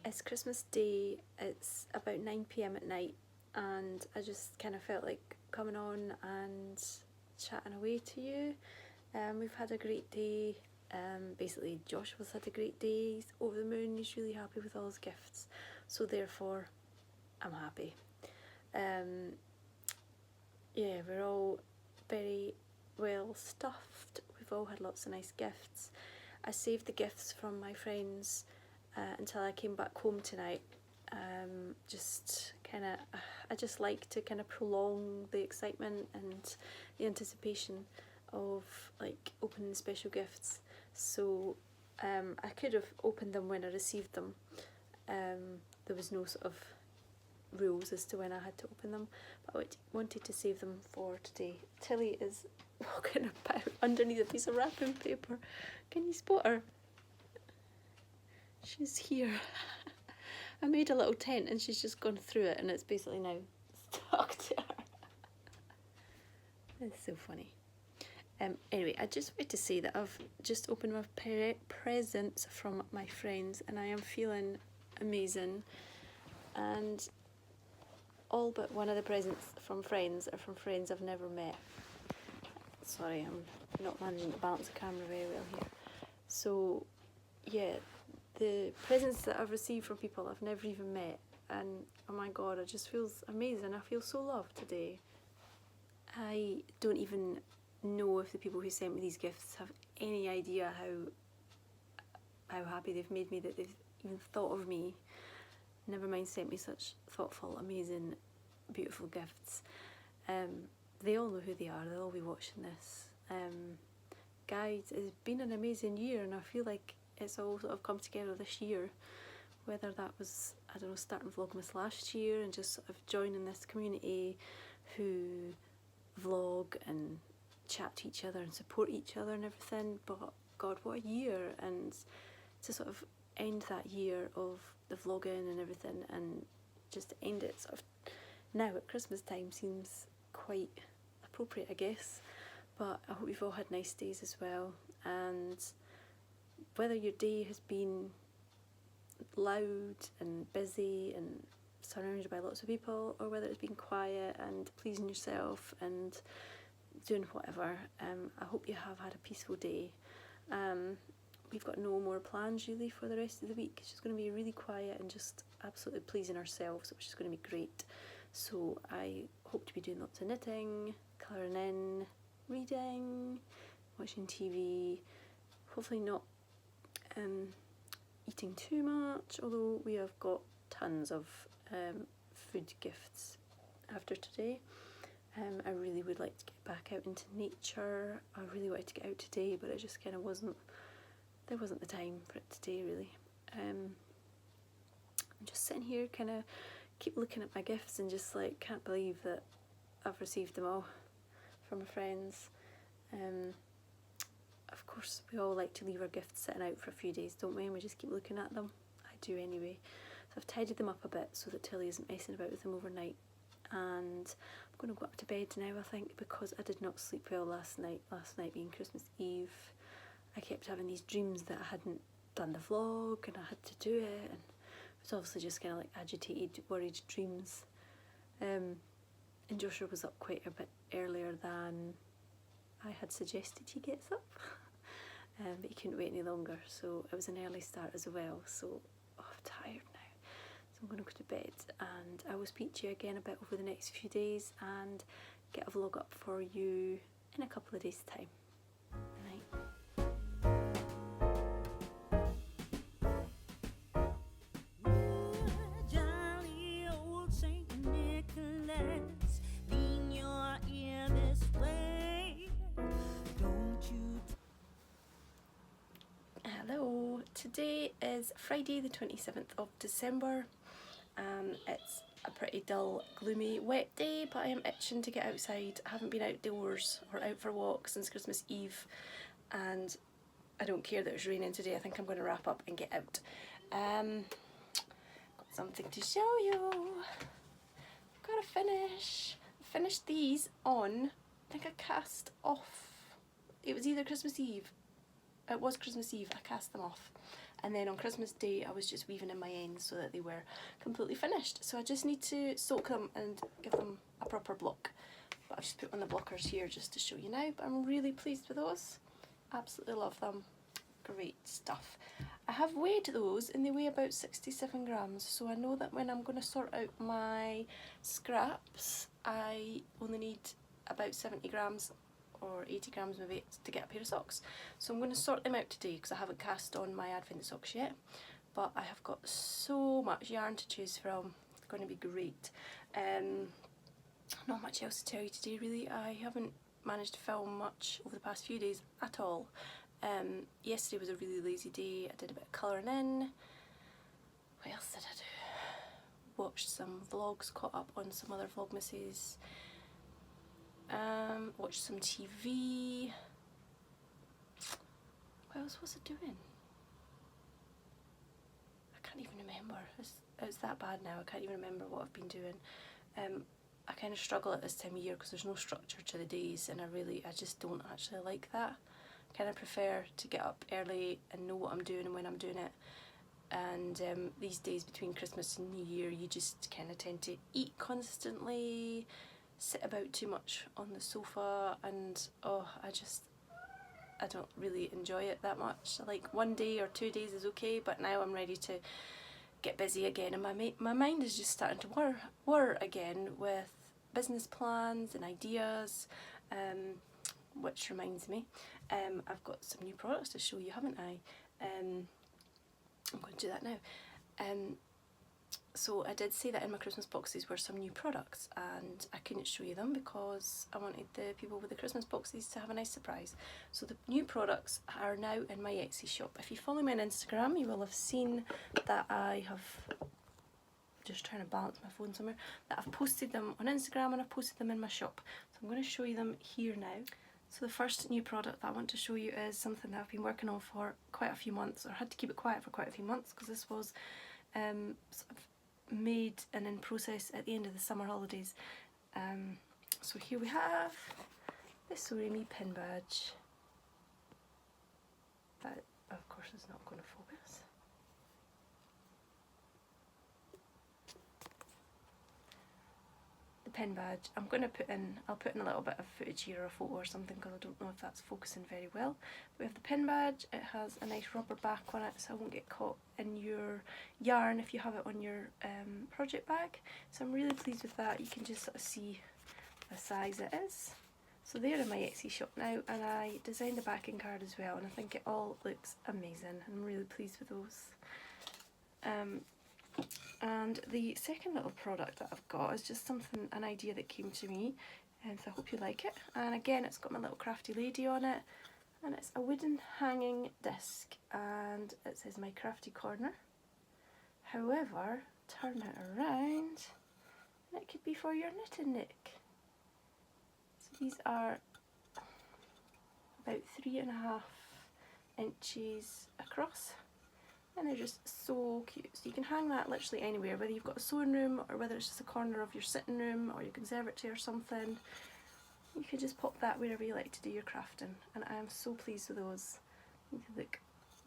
It's Christmas Day, it's about 9 p.m. at night, and I just kind of felt like coming on and chatting away to you. We've had a great day. Basically Joshua's had a great day, he's over the moon, he's really happy with all his gifts, so therefore I'm happy. Yeah, we're all very well stuffed, we've all had lots of nice gifts. I saved the gifts from my friends until I came back home tonight. I just like to kind of prolong the excitement and the anticipation of like opening special gifts. So I could have opened them when I received them. There was no sort of rules as to when I had to open them, but I wanted to save them for today. Tilly is walking about underneath a piece of wrapping paper. Can you spot her? She's here. I made a little tent and she's just gone through it and it's basically now stuck to her. It's so funny. Anyway, I just wanted to say that I've just opened my presents from my friends and I am feeling amazing, and all but one of the presents from friends are from friends I've never met. Sorry, I'm not managing to balance the camera very well here. So yeah, the presents that I've received from people I've never even met, and oh my god, it just feels amazing. I feel so loved today. I don't even know if the people who sent me these gifts have any idea how happy they've made me that they've even thought of me, never mind sent me such thoughtful, amazing, beautiful gifts. They all know who they are, they'll all be watching this. Guys, it's been an amazing year and I feel like it's all sort of come together this year, whether that was, I don't know, starting Vlogmas last year and just sort of joining this community who vlog and chat to each other and support each other and everything. But god, what a year, and to sort of end that year of the vlogging and everything and just to end it sort of now at Christmas time seems quite appropriate, I guess. But I hope you've all had nice days as well, and whether your day has been loud and busy and surrounded by lots of people, or whether it's been quiet and pleasing yourself and doing whatever, I hope you have had a peaceful day. We've got no more plans really for the rest of the week. It's just going to be really quiet and just absolutely pleasing ourselves, which is going to be great. So I hope to be doing lots of knitting, colouring in, reading, watching TV, hopefully not eating too much, although we have got tons of food gifts after today. I really would like to get back out into nature. I really wanted to get out today, but it just kind of wasn't, there wasn't the time for it today really. I'm just sitting here kind of keep looking at my gifts and just like can't believe that I've received them all from my friends. Of course we all like to leave our gifts sitting out for a few days, don't we, and we just keep looking at them. I do anyway. So I've tidied them up a bit so that Tilly isn't messing about with them overnight, and I'm going to go up to bed now I think, because I did not sleep well last night being Christmas Eve. I kept having these dreams that I hadn't done the vlog and I had to do it, and it was obviously just kind of like agitated, worried dreams. And Joshua was up quite a bit earlier than I had suggested he gets up, but he couldn't wait any longer, so it was an early start as well. So I'm tired now, so I'm going to go to bed, and I will speak to you again a bit over the next few days and get a vlog up for you in a couple of days' time. Hello, today is Friday the 27th of December. It's a pretty dull, gloomy, wet day, but I am itching to get outside. I haven't been outdoors or out for walks since Christmas Eve, and I don't care that it's raining today. I think I'm going to wrap up and get out. Got something to show you. Gotta finish. I finished these on, I think I cast off. It was either Christmas Eve. It was Christmas Eve. I cast them off. and then on Christmas Day I was just weaving in my ends so that they were completely finished. So I just need to soak them and give them a proper block. But I've just put on the blockers here just to show you now, but I'm really pleased with those. Absolutely love them. Great stuff. I have weighed those and they weigh about 67 grams, so I know that when I'm going to sort out my scraps I only need about 70 grams or 80 grams maybe to get a pair of socks. So I'm going to sort them out today because I haven't cast on my advent socks yet, but I have got so much yarn to choose from. It's going to be great. Not much else to tell you today really. I haven't managed to film much over the past few days at all. Yesterday was a really lazy day. I did a bit of colouring in. What else did I do? Watched some vlogs, caught up on some other Vlogmases. Watched some TV. What else was I doing? I can't even remember. It's that bad now. I can't even remember what I've been doing. I kind of struggle at this time of year because there's no structure to the days, and I just don't actually like that. I kind of prefer to get up early and know what I'm doing and when I'm doing it. And these days between Christmas and New Year, you just kind of tend to eat constantly, sit about too much on the sofa, and I don't really enjoy it that much. Like 1 day or 2 days is okay, but now I'm ready to get busy again, and my mind is just starting to whir again with business plans and ideas. Which reminds me, I've got some new products to show you, haven't I? I'm going to do that now. So I did say that in my Christmas boxes were some new products, and I couldn't show you them because I wanted the people with the Christmas boxes to have a nice surprise. So the new products are now in my Etsy shop. If you follow me on Instagram, you will have seen that I have, just trying to balance my phone somewhere, that I've posted them on Instagram and I've posted them in my shop. So I'm going to show you them here now. So the first new product that I want to show you is something that I've been working on for quite a few months, or had to keep it quiet for quite a few months because this was sort of made and in process at the end of the summer holidays. So here we have this Sorry Me pin badge. That of course is not going to focus. Pin badge. I'll put in a little bit of footage here or a photo or something because I don't know if that's focusing very well. But we have the pin badge. It has a nice rubber back on it so it won't get caught in your yarn if you have it on your project bag. So I'm really pleased with that. You can just sort of see the size it is. So they're in my Etsy shop now, and I designed the backing card as well, and I think it all looks amazing. I'm really pleased with those. And the second little product that I've got is just an idea that came to me, and so I hope you like it. And again, it's got my little crafty lady on it, and it's a wooden hanging disc, and it says My Crafty Corner. However, turn it around and it could be for your knitting nook. So these are about 3.5 inches across. And they're just so cute. So you can hang that literally anywhere, whether you've got a sewing room or whether it's just a corner of your sitting room or your conservatory or something. You can just pop that wherever you like to do your crafting, and I am so pleased with those. They look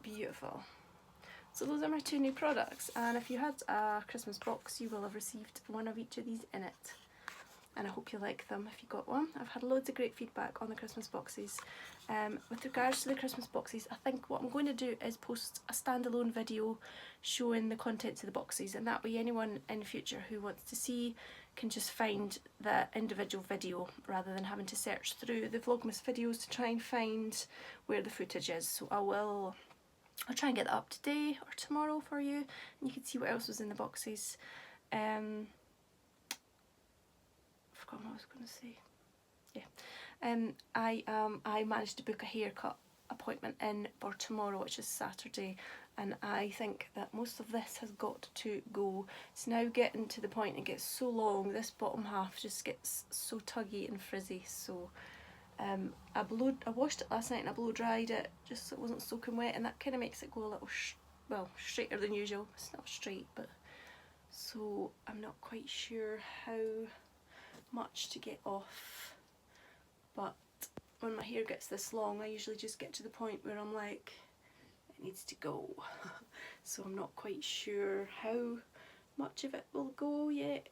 beautiful. So those are my two new products, and if you had a Christmas box you will have received one of each of these in it. And I hope you like them if you got one. I've had loads of great feedback on the Christmas boxes. With regards to the Christmas boxes, I think what I'm going to do is post a standalone video showing the contents of the boxes, and that way anyone in the future who wants to see can just find the individual video rather than having to search through the Vlogmas videos to try and find where the footage is. So I'll try and get that up today or tomorrow for you, and you can see what else was in the boxes. What I was going to say. Yeah, I managed to book a haircut appointment in for tomorrow, which is Saturday, and I think that most of this has got to go. It's now getting to the point it gets so long, this bottom half just gets so tuggy and frizzy. So I washed it last night and I blow dried it just so it wasn't soaking wet, and that kind of makes it go a little straighter than usual. It's not straight, but so I'm not quite sure how much to get off, but when my hair gets this long I usually just get to the point where I'm like, it needs to go. So I'm not quite sure how much of it will go yet.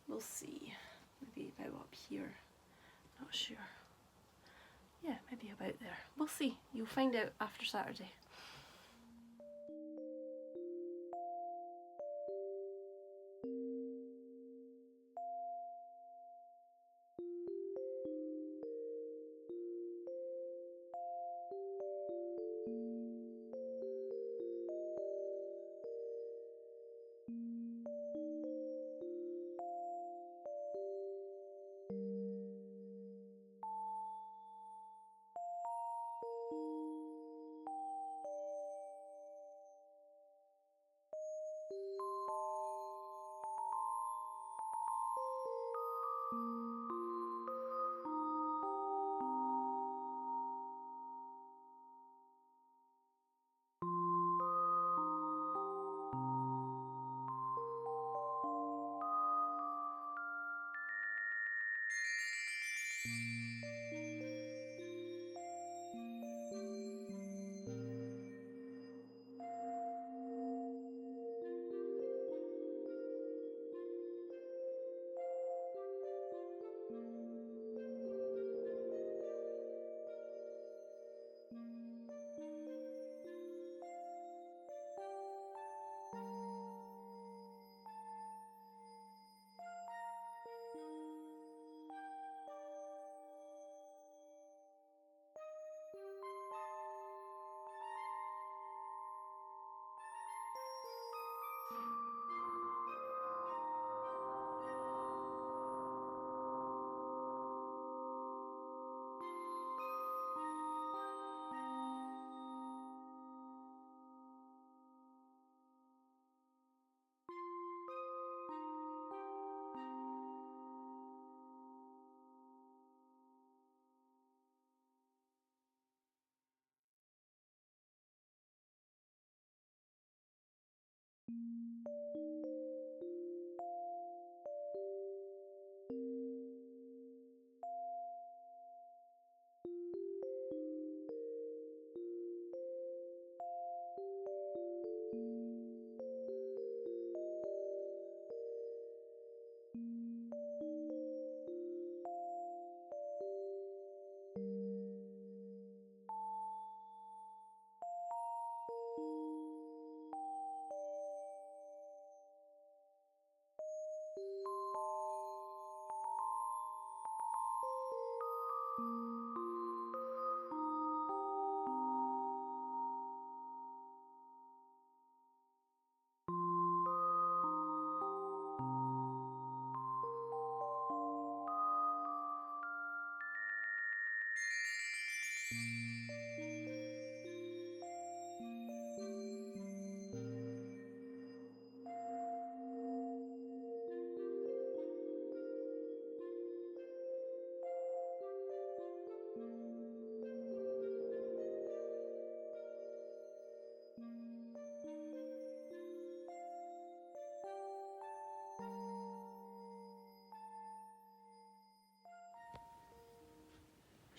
We'll see. Maybe about up here. Not sure. Yeah, maybe about there. We'll see. You'll find out after Saturday.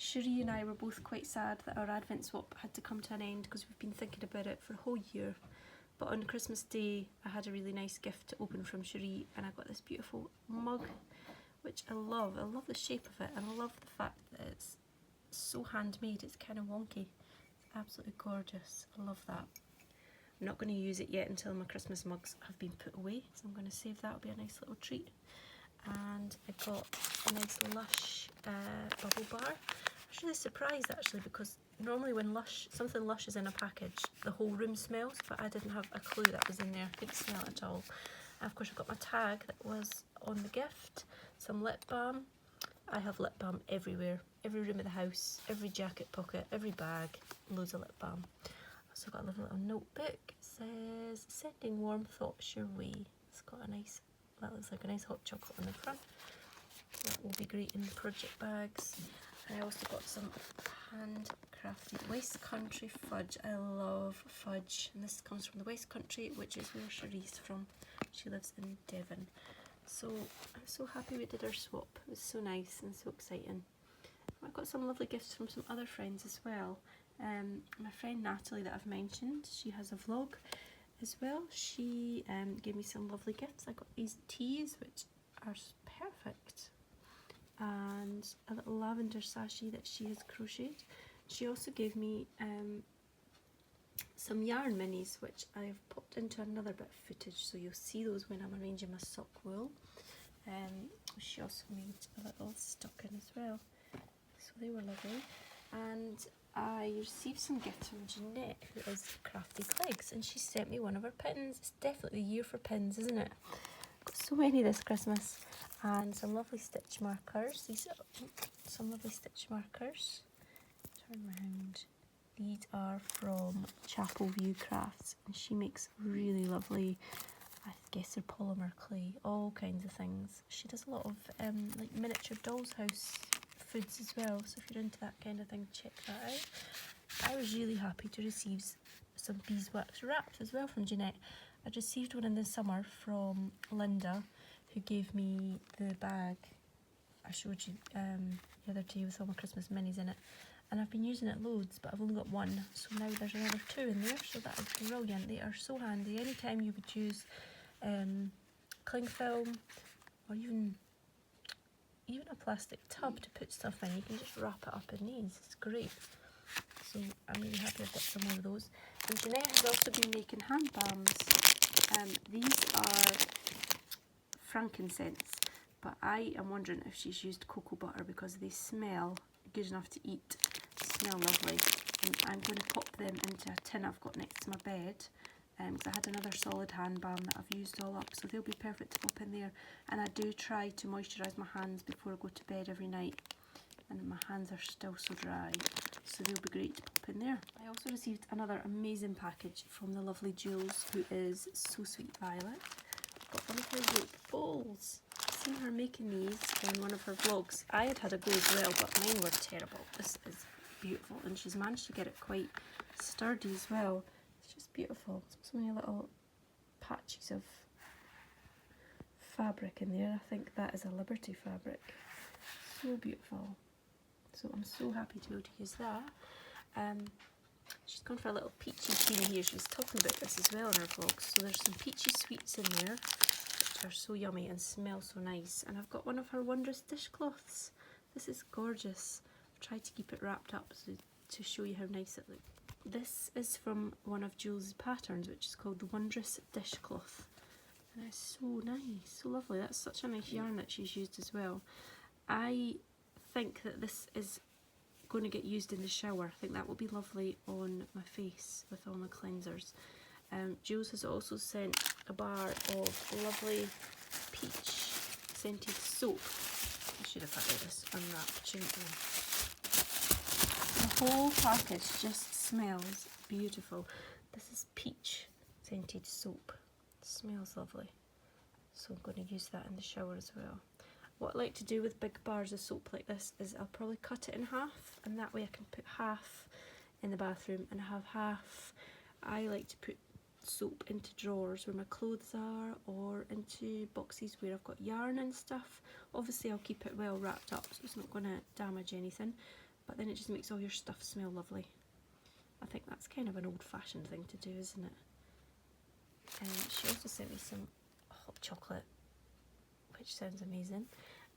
Cherie and I were both quite sad that our Advent swap had to come to an end because we've been thinking about it for a whole year. But on Christmas Day I had a really nice gift to open from Cherie, and I got this beautiful mug which I love. I love the shape of it, and I love the fact that it's so handmade. It's kind of wonky. It's absolutely gorgeous. I love that. I'm not going to use it yet until my Christmas mugs have been put away, so I'm going to save that. It'll be a nice little treat. And I got a nice Lush bubble bar. I was really surprised actually, because normally when something Lush is in a package, the whole room smells, but I didn't have a clue that was in there. I couldn't smell it at all. And of course I got my tag that was on the gift, some lip balm. I have lip balm everywhere, every room of the house, every jacket pocket, every bag, loads of lip balm. I also got a little notebook. It says, sending warm thoughts your way. It's got a nice, that looks like a nice hot chocolate on the front. That will be great in project bags. And I also got some handcrafted West Country fudge. I love fudge, and this comes from the West Country, which is where Cherie's from. She lives in Devon. So I'm so happy we did our swap. It was so nice and so exciting. I got some lovely gifts from some other friends as well. My friend Natalie that I've mentioned, she has a vlog as well. She gave me some lovely gifts. I got these teas which are perfect, and a little lavender sachet that she has crocheted. She also gave me some yarn minis which I have popped into another bit of footage, so you'll see those when I'm arranging my sock wool. She also made a little stocking as well, so they were lovely. And I received some gifts from Jeanette, who is Crafty Clegs, and she sent me one of her pins. It's definitely the year for pins, isn't it? Got so many this Christmas. And some lovely stitch markers. These are some lovely stitch markers. Turn round. These are from Chapel View Crafts, and she makes really lovely, I guess they're polymer clay, all kinds of things. She does a lot of like miniature doll's house foods as well, so if you're into that kind of thing, check that out. I was really happy to receive some beeswax wraps as well from Jeanette. I'd received one in the summer from Linda, who gave me the bag I showed you the other day with all my Christmas minis in it. And I've been using it loads, but I've only got one, so now there's another 2 in there, so that is brilliant. They are so handy. Anytime you would use cling film, or even a plastic tub to put stuff in, you can just wrap it up in these. It's great. So I'm really happy I've got some more of those. And Jeanette has also been making hand balms. These are frankincense, but I am wondering if she's used cocoa butter because they smell good enough to eat. Smell lovely, and I'm going to pop them into a tin I've got next to my bed, because I had another solid hand balm that I've used all up, so they'll be perfect to pop in there. And I do try to moisturise my hands before I go to bed every night, and my hands are still so dry, so they'll be great to pop in there. I also received another amazing package from the lovely Jules, who is So Sweet Violet. I've got one of her rope bowls. I've seen her making these in one of her vlogs. I had a go as well, but mine were terrible. This is beautiful, and she's managed to get it quite sturdy as well. It's just beautiful. So many little patches of fabric in there. I think that is a Liberty fabric. So beautiful. So I'm so happy to be able to use that. She's gone for a little peachy teeny here. She was talking about this as well in her vlogs. So there's some peachy sweets in there, which are so yummy and smell so nice. And I've got one of her wondrous dishcloths. This is gorgeous. I've tried to keep it wrapped up so to show you how nice it looks. This is from one of Jules' patterns, which is called the Wondrous Dishcloth. And it's so nice, so lovely. That's such a nice yarn that she's used as well. I think that this is going to get used in the shower. I think that will be lovely on my face with all my cleansers. Jules has also sent a bar of lovely peach scented soap. I should have had this unwrapped, shouldn't I? The whole package just smells beautiful. This is peach scented soap. It smells lovely. So I'm going to use that in the shower as well. What I like to do with big bars of soap like this is I'll probably cut it in half, and that way I can put half in the bathroom and have half. I like to put soap into drawers where my clothes are, or into boxes where I've got yarn and stuff. Obviously I'll keep it well wrapped up so it's not going to damage anything, but then it just makes all your stuff smell lovely. I think that's kind of an old-fashioned thing to do, isn't it? She also sent me some hot chocolate, which sounds amazing,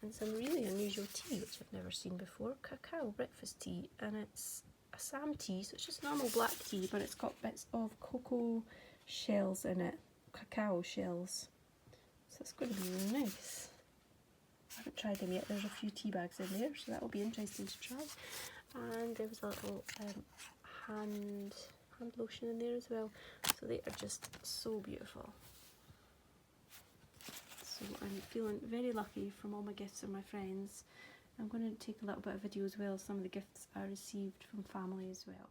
and some really unusual tea which I've never seen before. Cacao breakfast tea, and it's a Sam tea, so it's just normal black tea, but it's got bits of cocoa shells in it, cacao shells, so it's going to be really nice. I haven't tried them yet. There's a few tea bags in there, so that will be interesting to try. And there was a little hand lotion in there as well, so they are just so beautiful. So I'm feeling very lucky from all my gifts and my friends. I'm going to take a little bit of video as well, some of the gifts I received from family as well.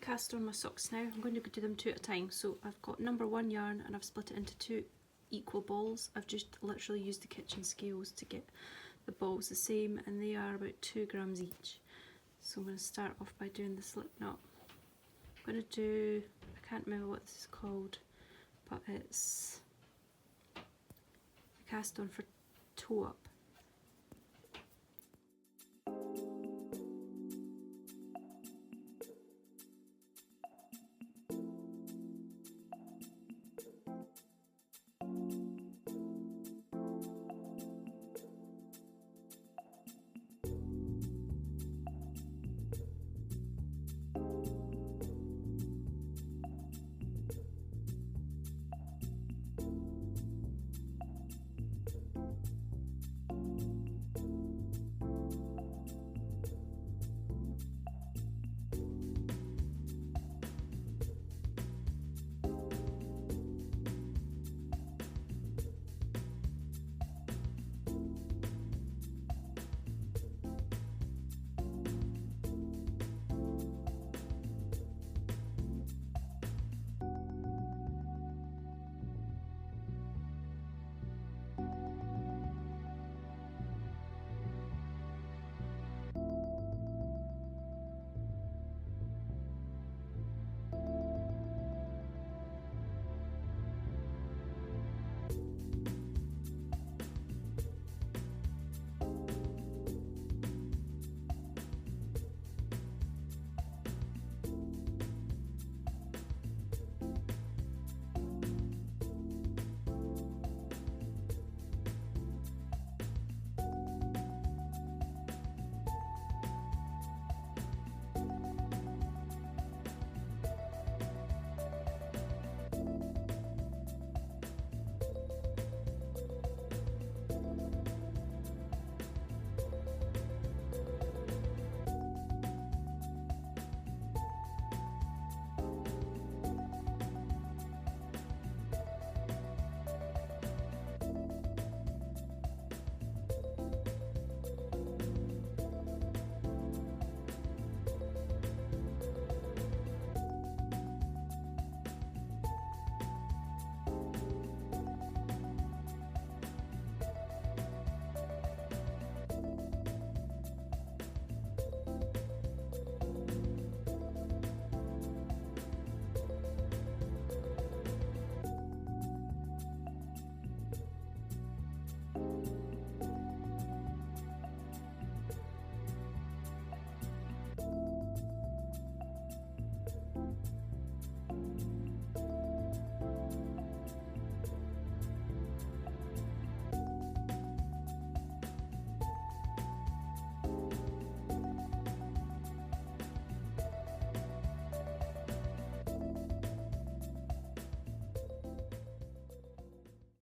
cast on my socks now. I'm going to do them 2 at a time. So I've got number 1 yarn and I've split it into 2 equal balls. I've just literally used the kitchen scales to get the balls the same, and they are about 2 grams each. So I'm going to start off by doing the slip knot. I'm going to do, I can't remember what this is called, but it's the cast on for toe up.